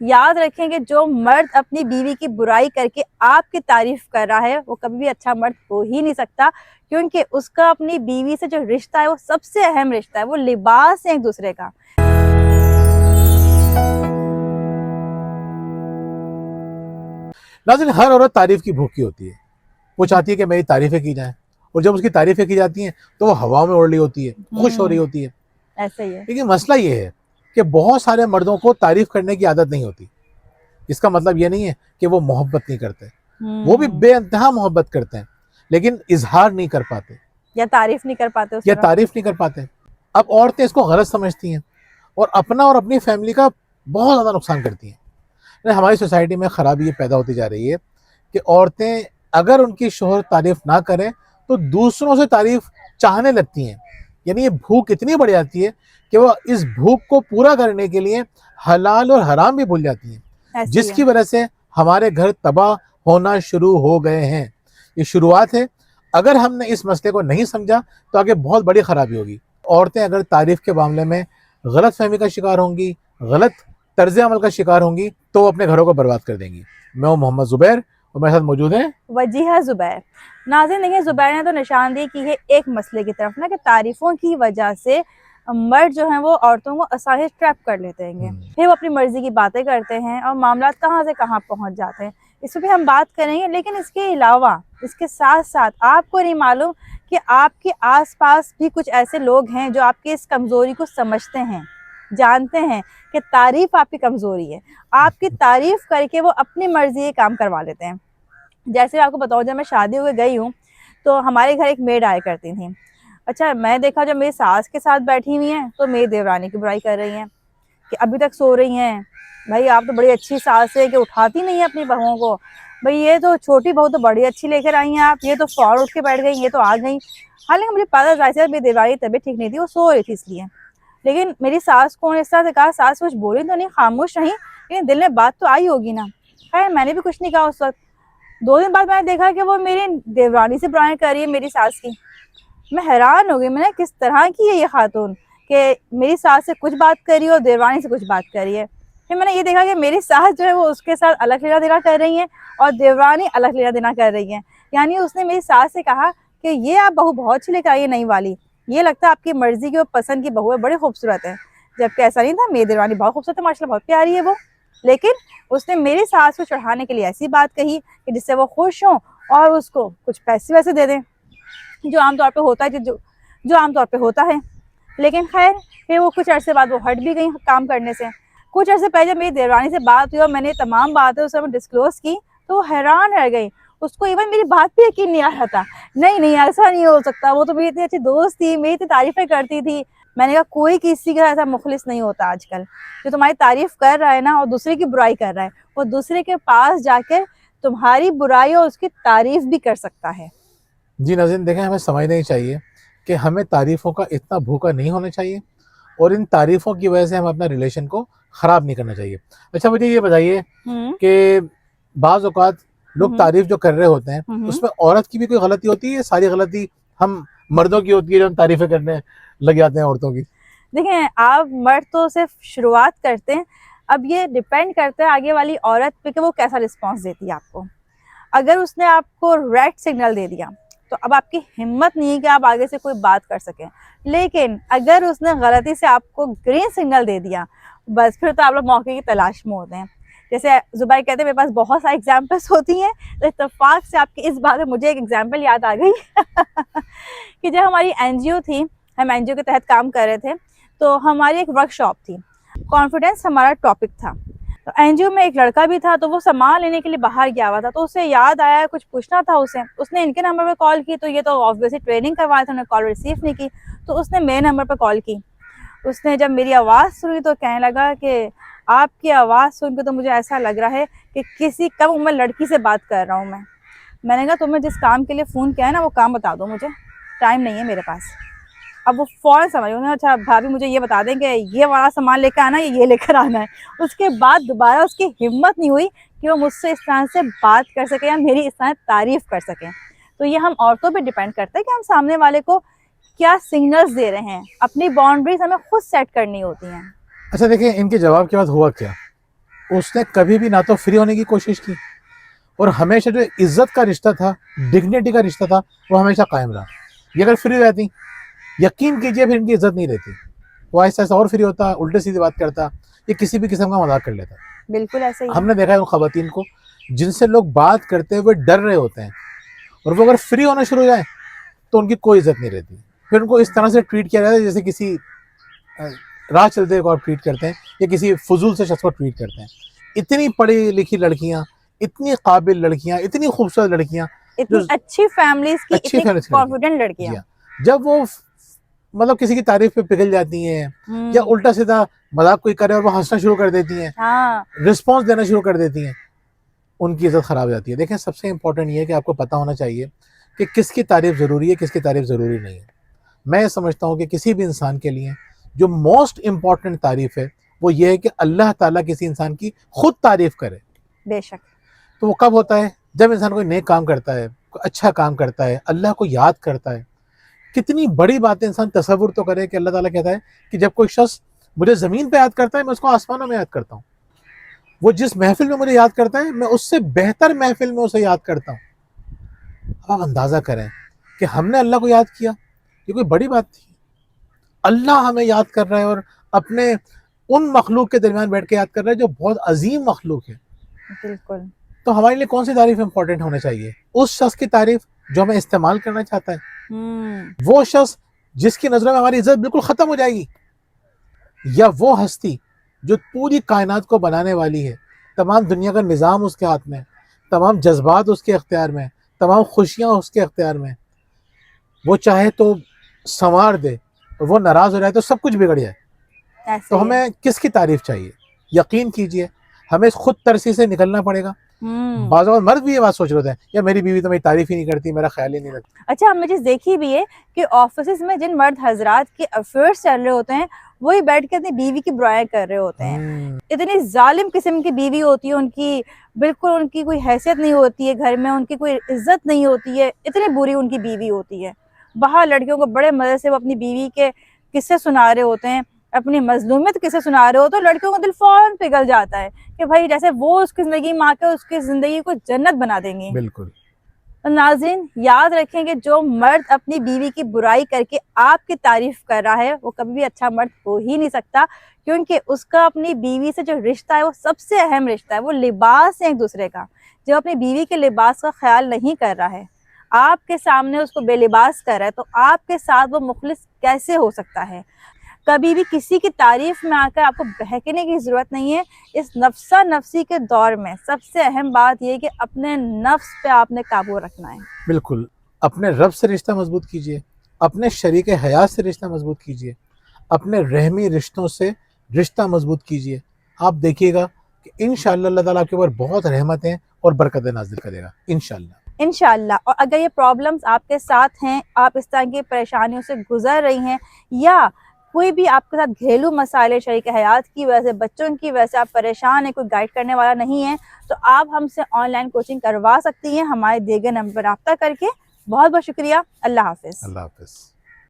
याद रखें कि जो मर्द अपनी बीवी की बुराई करके आपकी तारीफ कर रहा है वो कभी भी अच्छा मर्द हो ही नहीं सकता, क्योंकि उसका अपनी बीवी से जो रिश्ता है वो सबसे अहम रिश्ता है, वो लिबास है एक दूसरे का। नाज़रीन, हर औरत तारीफ की भूखी होती है। वो चाहती है कि मेरी तारीफें की जाएं, और जब उसकी तारीफें की जाती हैं तो वो हवा में उड़ रही होती है, खुश हो रही होती है। ऐसा ही है। लेकिन मसला ये है कि बहुत सारे मर्दों को तारीफ करने की आदत नहीं होती। इसका मतलब ये नहीं है कि वो मोहब्बत नहीं करते, वो भी बेइंतहा मोहब्बत करते हैं, लेकिन इजहार नहीं कर पाते या तारीफ नहीं कर पाते उस या तरह। तारीफ नहीं कर पाते। अब औरतें इसको गलत समझती हैं और अपना और अपनी फैमिली का बहुत ज़्यादा नुकसान करती हैं। हमारी सोसाइटी में ख़राबी ये पैदा होती जा रही है कि औरतें अगर उनकी शोहर तारीफ ना करें तो दूसरों से तारीफ चाहने लगती हैं। यानी ये भूख इतनी बढ़ जाती है कि वो इस भूख को पूरा करने के लिए हलाल और हराम भी भूल जाती हैं, ऐसे ही है। जिसकी वजह से हमारे घर तबाह होना शुरू हो गए हैं। ये शुरुआत है। अगर हमने इस मसले को नहीं समझा तो आगे बहुत बड़ी खराबी होगी। औरतें अगर तारीफ के मामले में गलत फहमी का शिकार होंगी, गलत तर्ज अमल का शिकार होंगी, तो वो अपने घरों को बर्बाद कर देंगी। मैं हूँ मोहम्मद ज़ुबैर और मेरे साथ मौजूद हैं वजीहा ज़ुबैर। नाज़रीन देखिए, ज़ुबैर ने तो निशानदेही की है एक मसले की तरफ ना, कि तारीफ़ों की वजह से मर्द जो हैं वो औरतों को आसानी से ट्रैप कर लेते हैं, फिर वो अपनी मर्जी की बातें करते हैं और मामला कहाँ से कहाँ पहुँच जाते हैं। इस पर भी हम बात करेंगे, लेकिन इसके अलावा इसके साथ साथ आपको नहीं मालूम कि आपके आसपास भी कुछ ऐसे लोग हैं जो आपकी इस कमज़ोरी को समझते हैं, जानते हैं कि तारीफ़ आपकी कमज़ोरी है, आपकी तारीफ़ करके वो अपनी मर्जी के काम करवा लेते हैं। जैसे आपको बताऊँ, जब मैं शादी हुए गई हूँ तो हमारे घर एक मेड आया करती थी। अच्छा, मैं देखा जब मेरी सास के साथ बैठी हुई हैं तो मेरी देवरानी की बुराई कर रही हैं कि अभी तक सो रही हैं, भाई आप तो बड़ी अच्छी सास है कि उठाती नहीं है अपनी बहुओं को, भाई ये तो छोटी बहू तो बड़ी अच्छी लेकर आई हैं आप, ये तो फौरन उठ के बैठ गई, ये तो आ गई। हालांकि मुझे पता था जाहिर मेरी देवरानी की तबीयत ठीक नहीं थी, वो सो रही थी इसलिए। लेकिन मेरी सास को इस तरह से कहा, सास कुछ बोली तो नहीं, खामोश रही, लेकिन दिल में बात तो आई होगी ना। खैर मैंने भी कुछ नहीं कहा उस वक्त। 2 दिन बाद मैंने देखा कि वो मेरी देवरानी से बुराई कर रही है, मेरी सास की। मैं हैरान हो गई, मैंने किस तरह की है ये खातून कि मेरी सास से कुछ बात करी और देवरानी से कुछ बात करी है। फिर मैंने ये देखा कि मेरी सास जो है वो उसके साथ अलग लेना देना कर रही है और देवरानी अलग लेना देना कर रही है। यानी उसने मेरी सास से कहा कि ये आप बहू बहुत अच्छी लेकर आई है, नई वाली, ये लगता है आपकी मर्जी की और पसंद की बहू है, बड़ी खूबसूरत है। जबकि ऐसा नहीं था, मेरी देवरानी बहुत खूबसूरत है माशाल्लाह, बहुत प्यारी है वो। लेकिन उसने मेरी सास को चढ़ाने के लिए ऐसी बात कही कि जिससे वो खुश हों और उसको कुछ पैसे वैसे दे दें, जो आमतौर पे होता है, जो आमतौर पे होता है। लेकिन खैर फिर वो कुछ अरसे बाद वो हट भी गई काम करने से। कुछ अरसे पहले जब मेरी देवरानी से बात हुई और मैंने तमाम बातें उस समय डिस्क्लोज की तो वो हैरान रह गई। उसको इवन मेरी बात पे यकीन नहीं आ रहा था। नहीं नहीं, ऐसा नहीं हो सकता, वो तो मेरी इतनी अच्छी दोस्त थी, मेरी इतनी तारीफें करती थी। मैंने कहा कोई किसी का ऐसा मुखलिस नहीं होता आजकल, जो तुम्हारी तारीफ कर रहा है ना और दूसरे की बुराई कर रहा है, वो दूसरे के पास जाकर तुम्हारी बुराई और उसकी तारीफ भी कर सकता है। जी नाज़रीन, देखें, हमें समझना ही चाहिए कि हमें तारीफ़ों का इतना भूखा नहीं होना चाहिए और इन तारीफ़ों की वजह से हम अपना रिलेशन को ख़राब नहीं करना चाहिए। अच्छा, मुझे ये बताइए कि बाज़ औक़ात लोग तारीफ़ जो कर रहे होते हैं उसमें औरत की भी कोई गलती होती है? सारी गलती हम मर्दों की होती है जो हम तारीफ़ें करने लग जाते हैं औरतों की? देखें, आप मर्द तो सिर्फ शुरुआत करते हैं, अब ये डिपेंड करता है आगे वाली औरत पे कि वो कैसा रिस्पॉन्स देती है आपको। अगर उसने आपको रेड सिग्नल दे दिया तो अब आपकी हिम्मत नहीं है कि आप आगे से कोई बात कर सकें। लेकिन अगर उसने गलती से आपको ग्रीन सिग्नल दे दिया, बस फिर तो आप लोग मौके की तलाश में होते हैं। जैसे ज़ुबैर कहते हैं मेरे पास बहुत सारी एग्जाम्पल्स होती हैं, तो इत्तेफाक से आपकी इस बात में मुझे एक एग्जाम्पल याद आ गई कि जब हमारी एनजीओ थी, हम एनजीओ के तहत काम कर रहे थे, तो हमारी एक वर्कशॉप थी, कॉन्फिडेंस हमारा टॉपिक था। तो एनजीओ में एक लड़का भी था, तो वो सामान लेने के लिए बाहर गया हुआ था, तो उसे याद आया कुछ पूछना था उसे। उसने इनके नंबर पे कॉल की, तो ये तो ऑब्वियसली ट्रेनिंग करवाया था, उन्होंने कॉल रिसीव नहीं की, तो उसने मेरे नंबर पे कॉल की। उसने जब मेरी आवाज़ सुनी तो कहने लगा कि आपकी आवाज़ सुन के तो मुझे ऐसा लग रहा है कि किसी कम उम्र लड़की से बात कर रहा हूँ मैं। मैंने कहा तुम्हें जिस काम के लिए फ़ोन किया है ना वो काम बता दो मुझे, टाइम नहीं है मेरे पास। अब वो फ़ौरन समझ गए, अच्छा भाभी मुझे ये बता दें कि ये वाला सामान लेकर आना है, ये लेकर आना है। उसके बाद दोबारा उसकी हिम्मत नहीं हुई कि वो मुझसे इस तरह से बात कर सके या मेरी इस तरह तारीफ़ कर सकें। तो ये हम औरतों पे डिपेंड करता है कि हम सामने वाले को क्या सिग्नल्स दे रहे हैं। अपनी बाउंड्रीज हमें खुद सेट करनी होती हैं। अच्छा देखिए, इनके जवाब के बाद हुआ क्या? उसने कभी भी ना तो फ्री होने की कोशिश की, और हमेशा जो इज्जत का रिश्ता था, डिग्निटी का रिश्ता था, वो हमेशा कायम रहा। ये अगर फ्री रहती, यकीन कीजिए फिर इनकी इज्जत नहीं रहती। वो ऐसा ऐसा और फ्री होता, उल्टे सीधी बात करता, ये किसी भी किस्म का मजाक कर लेता। बिल्कुल ऐसे ही है। हमने देखा है उन खवातीन को जिनसे लोग बात करते हुए डर रहे होते हैं, और वो अगर फ्री होना शुरू हो जाए तो उनकी कोई इज्जत नहीं रहती। फिर उनको इस तरह से ट्रीट किया जाता है जैसे किसी राह चलते को आप ट्रीट करते हैं, या किसी फजूल से शख्स को ट्रीट करते हैं। इतनी पढ़ी लिखी लड़कियां, इतनी काबिल लड़कियां, इतनी खूबसूरत लड़कियां, इतनी जो अच्छी फैमिलीज की, अच्छी इतनी फैमिली की कॉन्फिडेंट जी लड़कियां। हाँ, जब वो मतलब किसी की तारीफ पे पिघल जाती हैं, या हम्म, उल्टा सीधा मजाक कोई करे और वो हंसना शुरू कर देती हैं, हाँ रिस्पॉन्स देना शुरू कर देती हैं, उनकी इज्जत खराब हो जाती है। देखें, सबसे इंपॉर्टेंट ये है कि आपको पता होना चाहिए कि किसकी तारीफ ज़रूरी है, किसकी तारीफ ज़रूरी नहीं है। मैं ये समझता हूँ कि किसी भी इंसान के लिए जो मोस्ट इम्पॉर्टेंट तारीफ है वो ये है कि अल्लाह ताला किसी इंसान की खुद तारीफ करे। बेशक। तो वो कब होता है? जब इंसान कोई नेक काम करता है, कोई अच्छा काम करता है, अल्लाह को याद करता है। कितनी बड़ी बात है, इंसान तसव्वुर तो करे कि अल्लाह ताला कहता है कि जब कोई शख्स मुझे ज़मीन पे याद करता है, मैं उसको आसमानों में याद करता हूँ। वो जिस महफिल में मुझे याद करता है, मैं उससे बेहतर महफिल में उसे याद करता हूँ। अब आप अंदाज़ा करें कि हमने अल्लाह को याद किया, ये कोई बड़ी बात थी? अल्लाह हमें याद कर रहा है, और अपने उन मखलूक के दरमियान बैठ के याद कर रहा है जो बहुत अजीम मखलूक है। बिल्कुल। तो हमारे लिए कौन सी तारीफ इंपॉर्टेंट होनी चाहिए? उस शख्स की तारीफ जो हमें इस्तेमाल करना चाहता है, वो शख्स जिसकी नजरों में हमारी इज्जत बिल्कुल खत्म हो जाएगी, या वो हस्ती जो पूरी कायनात को बनाने वाली है, तमाम दुनिया का निज़ाम उसके हाथ में, तमाम जज्बात उसके अख्तियार में, तमाम खुशियाँ उसके अख्तियार में, वो चाहे तो संवार दे, और वो नाराज़ हो जाए तो सब कुछ बिगड़ जाए। ऐसे तो ही है। हमें किसकी तारीफ चाहिए? यकीन कीजिए हमें खुद तरसी से निकलना पड़ेगा। बाज़ औक़ात मर्द भी ये बात सोच रहे होते हैं, यार मेरी बीवी तो मेरी तारीफ ही नहीं करती, मेरा ख्याल ही नहीं रखती। अच्छा, हमने चीज़ देखी भी है कि ऑफिसेज में जिन मर्द हजरात के अफेयर्स चल रहे होते हैं, वही बैठ के अपनी बीवी की बुराई कर रहे होते हैं। इतनी जालिम किस्म की बीवी होती है उनकी, बिल्कुल उनकी कोई हैसियत नहीं होती है घर में, उनकी कोई इज्जत नहीं होती है, इतनी बुरी उनकी बीवी होती है। बाहर लड़कियों को बड़े मजे से वो अपनी बीवी के किस्से सुना रहे होते हैं, अपनी मजलूमियत किस्से सुना रहे हो, तो लड़कियों का दिल फौरन पिघल जाता है कि भाई जैसे वो उसकी जिंदगी में आके उसकी जिंदगी को जन्नत बना देंगी। बिल्कुल। तो नाज़रीन, याद रखें कि जो मर्द अपनी बीवी की बुराई करके आपकी तारीफ कर रहा है, वो कभी भी अच्छा मर्द हो ही नहीं सकता, क्योंकि उसका अपनी बीवी से जो रिश्ता है वो सबसे अहम रिश्ता है, वो लिबास है एक दूसरे का। जब अपनी बीवी के लिबास का ख्याल नहीं कर रहा है, आपके सामने उसको बेलिबास कर रहा है, तो आपके साथ वो मुखलिस कैसे हो सकता है? कभी भी किसी की तारीफ में आकर आपको बहकने की ज़रूरत नहीं है। इस नफ्सा नफसी के दौर में सबसे अहम बात यह है कि अपने नफ्स पे आपने काबू रखना है। बिल्कुल, अपने रब से रिश्ता मजबूत कीजिए, अपने शरीक हयात से रिश्ता मजबूत कीजिए, अपने रहमी रिश्तों से रिश्ता मजबूत कीजिए। आप देखिएगा कि इंशाअल्लाह अल्लाह ताला आपके ऊपर बहुत रहमतें और बरकतें नाज़िल करेगा, इंशाअल्लाह। इंशाअल्लाह। और अगर ये प्रॉब्लम्स आपके साथ हैं, आप इस तरह की परेशानियों से गुजर रही हैं, या कोई भी आपके साथ घरेलू मसाइले शरीक हयात की वजह से, बच्चों की वजह से आप परेशान हैं, कोई गाइड करने वाला नहीं है, तो आप हमसे ऑनलाइन कोचिंग करवा सकती हैं हमारे दिए गए नंबर पर रब्ता करके। बहुत बहुत शुक्रिया। अल्लाह हाफिज़। अल्लाह हाफ़िज़।